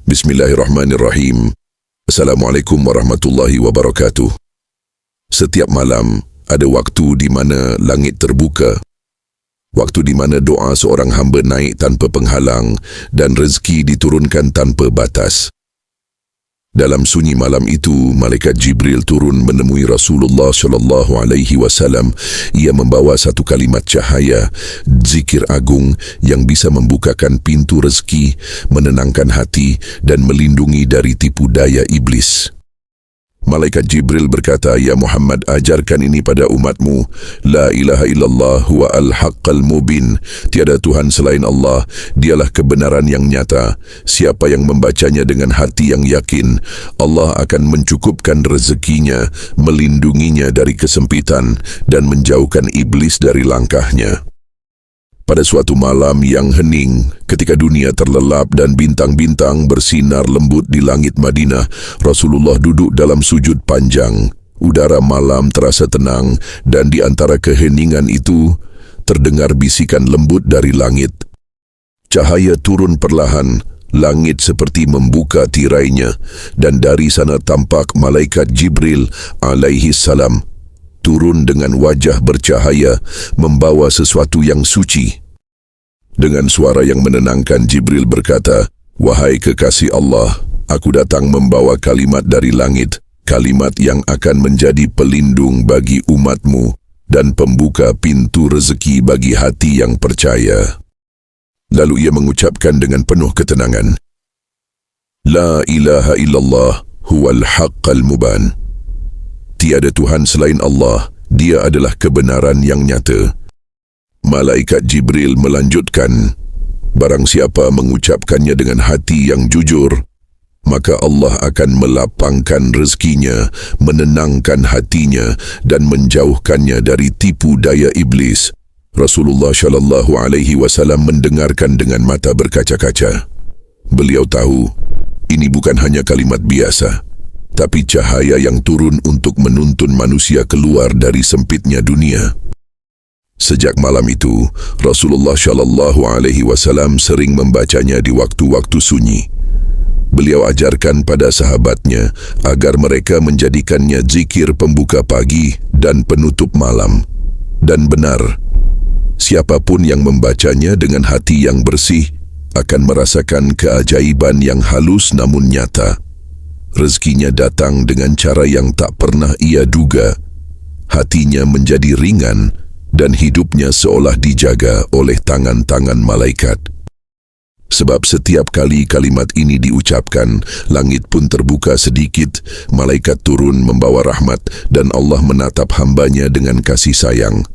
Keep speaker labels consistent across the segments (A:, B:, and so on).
A: Bismillahirrahmanirrahim. Assalamualaikum warahmatullahi wabarakatuh. Setiap malam ada waktu di mana langit terbuka, waktu di mana doa seorang hamba naik tanpa penghalang dan rezeki diturunkan tanpa batas. Dalam sunyi malam itu, malaikat Jibril turun menemui Rasulullah SAW. Ia membawa satu kalimat cahaya, zikir agung yang bisa membukakan pintu rezeki, menenangkan hati dan melindungi dari tipu daya iblis. Malaikat Jibril berkata, "Ya Muhammad, ajarkan ini pada umatmu. La ilaha illallah huwa al-haqqal mubin. Tiada Tuhan selain Allah, dialah kebenaran yang nyata. Siapa yang membacanya dengan hati yang yakin, Allah akan mencukupkan rezekinya, melindunginya dari kesempitan dan menjauhkan iblis dari langkahnya." Pada suatu malam yang hening, ketika dunia terlelap dan bintang-bintang bersinar lembut di langit Madinah, Rasulullah duduk dalam sujud panjang. Udara malam terasa tenang dan di antara keheningan itu terdengar bisikan lembut dari langit. Cahaya turun perlahan, langit seperti membuka tirainya, dan dari sana tampak malaikat Jibril alaihi salam turun dengan wajah bercahaya, membawa sesuatu yang suci. Dengan suara yang menenangkan, Jibril berkata, "Wahai kekasih Allah, aku datang membawa kalimat dari langit, kalimat yang akan menjadi pelindung bagi umatmu dan pembuka pintu rezeki bagi hati yang percaya." Lalu ia mengucapkan dengan penuh ketenangan, "La ilaha illallah huwal haqqal muban." Tiada Tuhan selain Allah, Dia adalah kebenaran yang nyata. Malaikat Jibril melanjutkan, "Barang siapa mengucapkannya dengan hati yang jujur, maka Allah akan melapangkan rezekinya, menenangkan hatinya dan menjauhkannya dari tipu daya iblis." Rasulullah SAW mendengarkan dengan mata berkaca-kaca. Beliau tahu, ini bukan hanya kalimat biasa, tapi cahaya yang turun untuk menuntun manusia keluar dari sempitnya dunia. Sejak malam itu, Rasulullah SAW sering membacanya di waktu-waktu sunyi. Beliau ajarkan pada sahabatnya agar mereka menjadikannya zikir pembuka pagi dan penutup malam. Dan benar, siapapun yang membacanya dengan hati yang bersih akan merasakan keajaiban yang halus namun nyata. Rezekinya datang dengan cara yang tak pernah ia duga. Hatinya menjadi ringan dan hidupnya seolah dijaga oleh tangan-tangan malaikat. Sebab setiap kali kalimat ini diucapkan, langit pun terbuka sedikit, malaikat turun membawa rahmat dan Allah menatap hambanya dengan kasih sayang.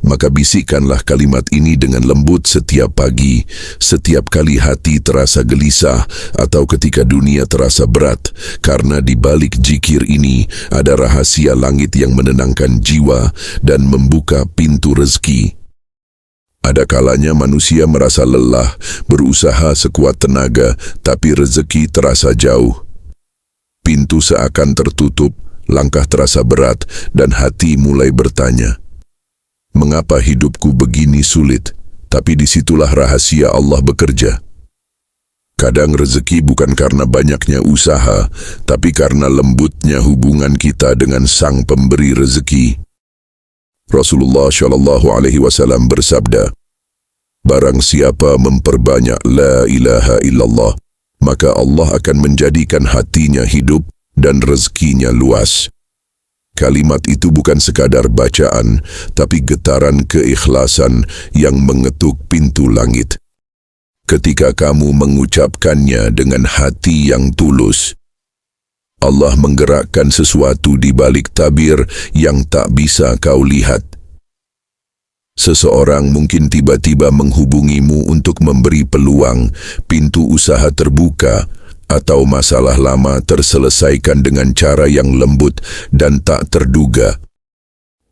A: Maka bisikkanlah kalimat ini dengan lembut setiap pagi, setiap kali hati terasa gelisah atau ketika dunia terasa berat, karena di balik zikir ini ada rahasia langit yang menenangkan jiwa dan membuka pintu rezeki. Ada kalanya manusia merasa lelah, berusaha sekuat tenaga, tapi rezeki terasa jauh. Pintu seakan tertutup, langkah terasa berat, dan hati mulai bertanya, "Mengapa hidupku begini sulit?" Tapi disitulah rahasia Allah bekerja. Kadang rezeki bukan karena banyaknya usaha, tapi karena lembutnya hubungan kita dengan Sang Pemberi rezeki. Rasulullah SAW bersabda, "Barang siapa memperbanyak la ilaha illallah, maka Allah akan menjadikan hatinya hidup dan rezekinya luas." Kalimat itu bukan sekadar bacaan, tapi getaran keikhlasan yang mengetuk pintu langit. Ketika kamu mengucapkannya dengan hati yang tulus, Allah menggerakkan sesuatu di balik tabir yang tak bisa kau lihat. Seseorang mungkin tiba-tiba menghubungimu untuk memberi peluang, pintu usaha terbuka, atau masalah lama terselesaikan dengan cara yang lembut dan tak terduga.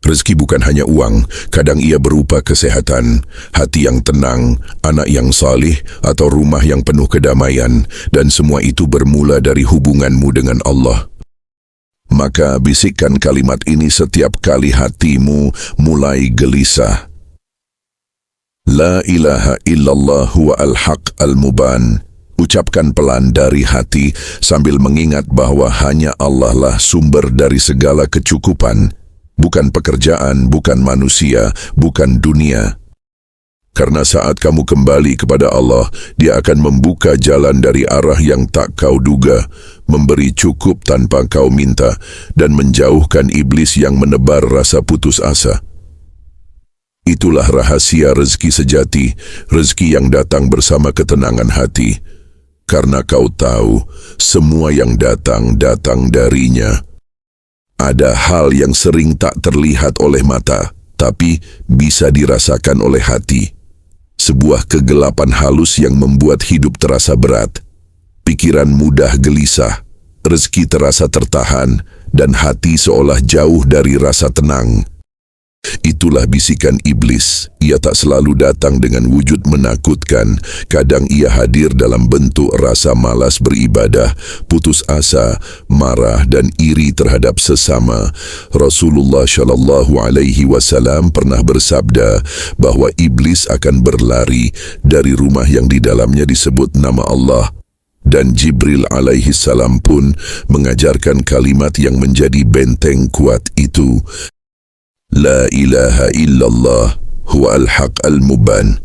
A: Rezeki bukan hanya uang, kadang ia berupa kesehatan, hati yang tenang, anak yang salih, atau rumah yang penuh kedamaian, dan semua itu bermula dari hubunganmu dengan Allah. Maka bisikkan kalimat ini setiap kali hatimu mulai gelisah. La ilaha illallah huwa al-haq al-muban. Ucapkan pelan dari hati sambil mengingat bahwa hanya Allah lah sumber dari segala kecukupan, bukan pekerjaan, bukan manusia, bukan dunia. Karena saat kamu kembali kepada Allah, Dia akan membuka jalan dari arah yang tak kau duga, memberi cukup tanpa kau minta, dan menjauhkan iblis yang menebar rasa putus asa. Itulah rahasia rezeki sejati, rezeki yang datang bersama ketenangan hati. Karena kau tahu, semua yang datang darinya. Ada hal yang sering tak terlihat oleh mata, tapi bisa dirasakan oleh hati. Sebuah kegelapan halus yang membuat hidup terasa berat. Pikiran mudah gelisah, rezeki terasa tertahan, dan hati seolah jauh dari rasa tenang. Itulah bisikan iblis. Ia tak selalu datang dengan wujud menakutkan. Kadang ia hadir dalam bentuk rasa malas beribadah, putus asa, marah dan iri terhadap sesama. Rasulullah SAW pernah bersabda bahwa iblis akan berlari dari rumah yang di dalamnya disebut nama Allah. Dan Jibril alaihi salam pun mengajarkan kalimat yang menjadi benteng kuat itu. La ilaha illallah huwal haq al-muban.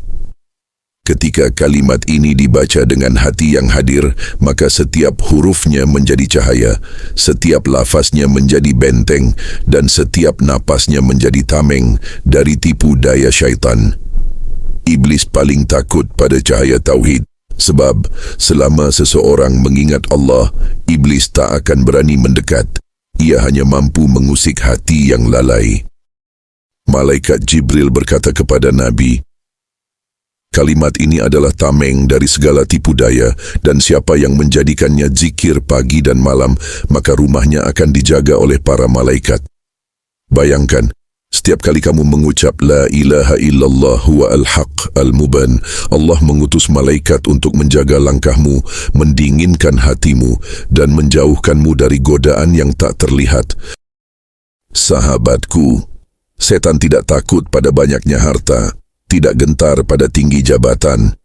A: Ketika kalimat ini dibaca dengan hati yang hadir, maka setiap hurufnya menjadi cahaya, setiap lafaznya menjadi benteng, dan setiap napasnya menjadi tameng dari tipu daya syaitan. Iblis paling takut pada cahaya tauhid, sebab selama seseorang mengingat Allah, iblis tak akan berani mendekat. Ia hanya mampu mengusik hati yang lalai. Malaikat Jibril berkata kepada Nabi, kalimat ini adalah tameng dari segala tipu daya, dan siapa yang menjadikannya zikir pagi dan malam, maka rumahnya akan dijaga oleh para malaikat. Bayangkan, setiap kali kamu mengucap La ilaha illallah huwa al-haq al-muban, Allah mengutus malaikat untuk menjaga langkahmu, mendinginkan hatimu, dan menjauhkanmu dari godaan yang tak terlihat. Sahabatku, setan tidak takut pada banyaknya harta, tidak gentar pada tinggi jabatan.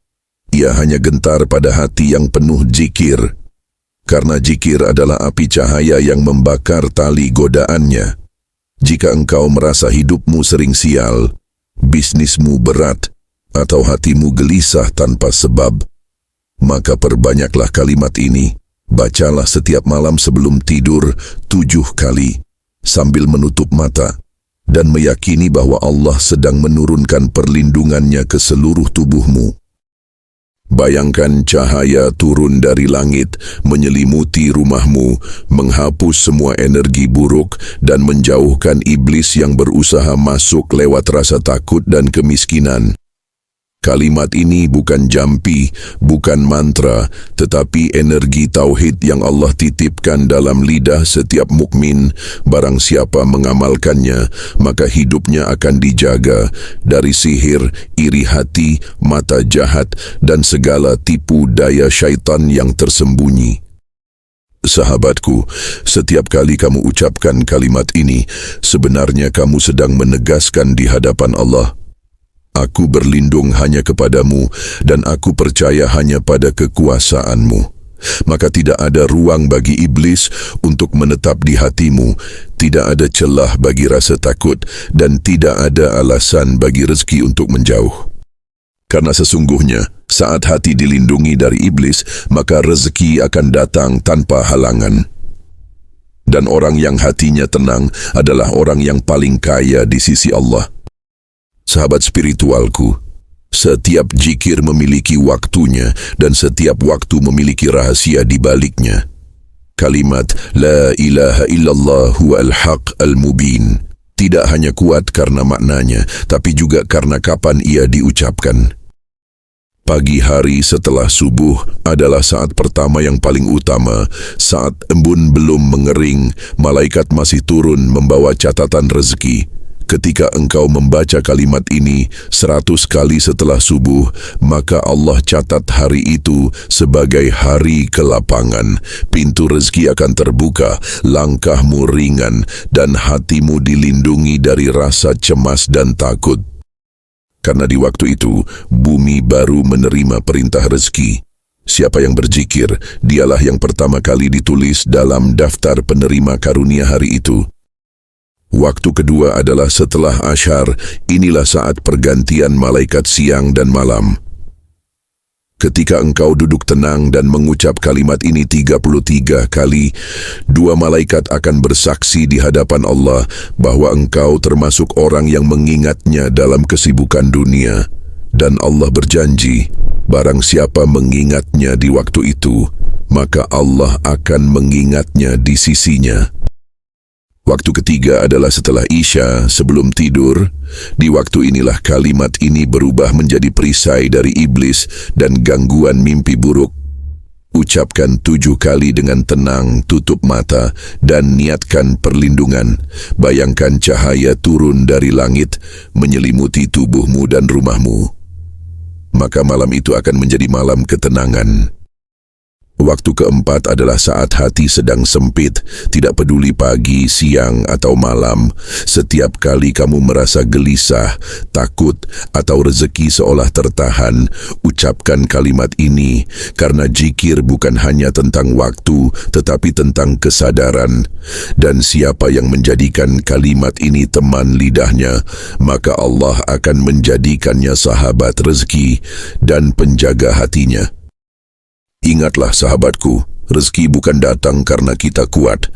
A: Ia hanya gentar pada hati yang penuh zikir. Karena zikir adalah api cahaya yang membakar tali godaannya. Jika engkau merasa hidupmu sering sial, bisnismu berat, atau hatimu gelisah tanpa sebab, maka perbanyaklah kalimat ini. Bacalah setiap malam sebelum tidur 7 kali, sambil menutup mata, dan meyakini bahwa Allah sedang menurunkan perlindungannya ke seluruh tubuhmu. Bayangkan cahaya turun dari langit, menyelimuti rumahmu, menghapus semua energi buruk, dan menjauhkan iblis yang berusaha masuk lewat rasa takut dan kemiskinan. Kalimat ini bukan jampi, bukan mantra, tetapi energi tauhid yang Allah titipkan dalam lidah setiap mukmin. Barang siapa mengamalkannya, maka hidupnya akan dijaga dari sihir, iri hati, mata jahat, dan segala tipu daya syaitan yang tersembunyi. Sahabatku, setiap kali kamu ucapkan kalimat ini, sebenarnya kamu sedang menegaskan di hadapan Allah, Aku berlindung hanya kepadamu, dan aku percaya hanya pada kekuasaanmu. Maka tidak ada ruang bagi iblis untuk menetap di hatimu, tidak ada celah bagi rasa takut, dan tidak ada alasan bagi rezeki untuk menjauh. Karena sesungguhnya, saat hati dilindungi dari iblis, maka rezeki akan datang tanpa halangan. Dan orang yang hatinya tenang adalah orang yang paling kaya di sisi Allah. Sahabat spiritualku, setiap zikir memiliki waktunya dan setiap waktu memiliki rahasia di baliknya. Kalimat La ilaha illallah huwal haq al-mubin tidak hanya kuat karena maknanya, tapi juga karena kapan ia diucapkan. Pagi hari setelah subuh adalah saat pertama yang paling utama. Saat embun belum mengering, malaikat masih turun membawa catatan rezeki. Ketika engkau membaca kalimat ini 100 kali setelah subuh, maka Allah catat hari itu sebagai hari kelapangan. Pintu rezeki akan terbuka, langkahmu ringan, dan hatimu dilindungi dari rasa cemas dan takut. Karena di waktu itu, bumi baru menerima perintah rezeki. Siapa yang berzikir, dialah yang pertama kali ditulis dalam daftar penerima karunia hari itu. Waktu kedua adalah setelah asyar, inilah saat pergantian malaikat siang dan malam. Ketika engkau duduk tenang dan mengucap kalimat ini 33 kali, dua malaikat akan bersaksi di hadapan Allah bahwa engkau termasuk orang yang mengingatnya dalam kesibukan dunia. Dan Allah berjanji, barang siapa mengingatnya di waktu itu, maka Allah akan mengingatnya di sisinya. Waktu ketiga adalah setelah Isya, sebelum tidur. Di waktu inilah kalimat ini berubah menjadi perisai dari iblis dan gangguan mimpi buruk. Ucapkan 7 kali dengan tenang, tutup mata, dan niatkan perlindungan. Bayangkan cahaya turun dari langit, menyelimuti tubuhmu dan rumahmu. Maka malam itu akan menjadi malam ketenangan. Waktu keempat adalah saat hati sedang sempit, tidak peduli pagi, siang, atau malam. Setiap kali kamu merasa gelisah, takut, atau rezeki seolah tertahan, ucapkan kalimat ini, karena zikir bukan hanya tentang waktu, tetapi tentang kesadaran. Dan siapa yang menjadikan kalimat ini teman lidahnya, maka Allah akan menjadikannya sahabat rezeki dan penjaga hatinya. Ingatlah sahabatku, rezeki bukan datang karena kita kuat,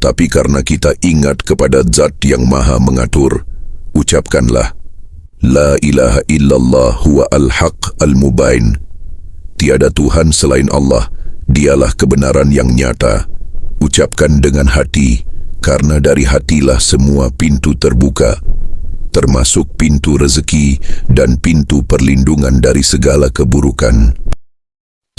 A: tapi karena kita ingat kepada Zat yang Maha Mengatur. Ucapkanlah, La ilaha illallah huwa al-haq al-mubain. Tiada Tuhan selain Allah, dialah kebenaran yang nyata. Ucapkan dengan hati, karena dari hatilah semua pintu terbuka, termasuk pintu rezeki dan pintu perlindungan dari segala keburukan.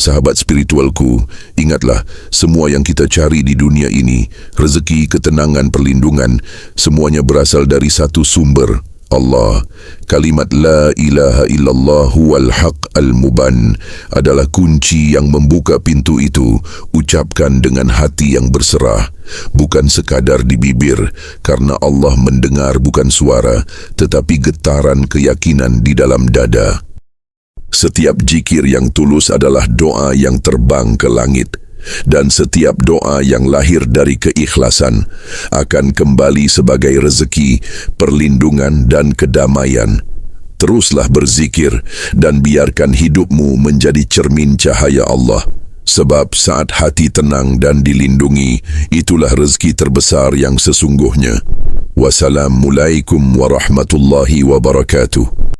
A: Sahabat spiritualku, ingatlah, semua yang kita cari di dunia ini, rezeki, ketenangan, perlindungan, semuanya berasal dari satu sumber, Allah. Kalimat La ilaha illallah huwal haq al-muban adalah kunci yang membuka pintu itu. Ucapkan dengan hati yang berserah, bukan sekadar di bibir, karena Allah mendengar bukan suara, tetapi getaran keyakinan di dalam dada. Setiap zikir yang tulus adalah doa yang terbang ke langit, dan setiap doa yang lahir dari keikhlasan akan kembali sebagai rezeki, perlindungan dan kedamaian. Teruslah berzikir dan biarkan hidupmu menjadi cermin cahaya Allah. Sebab saat hati tenang dan dilindungi, itulah rezeki terbesar yang sesungguhnya. Wassalamualaikum warahmatullahi wabarakatuh.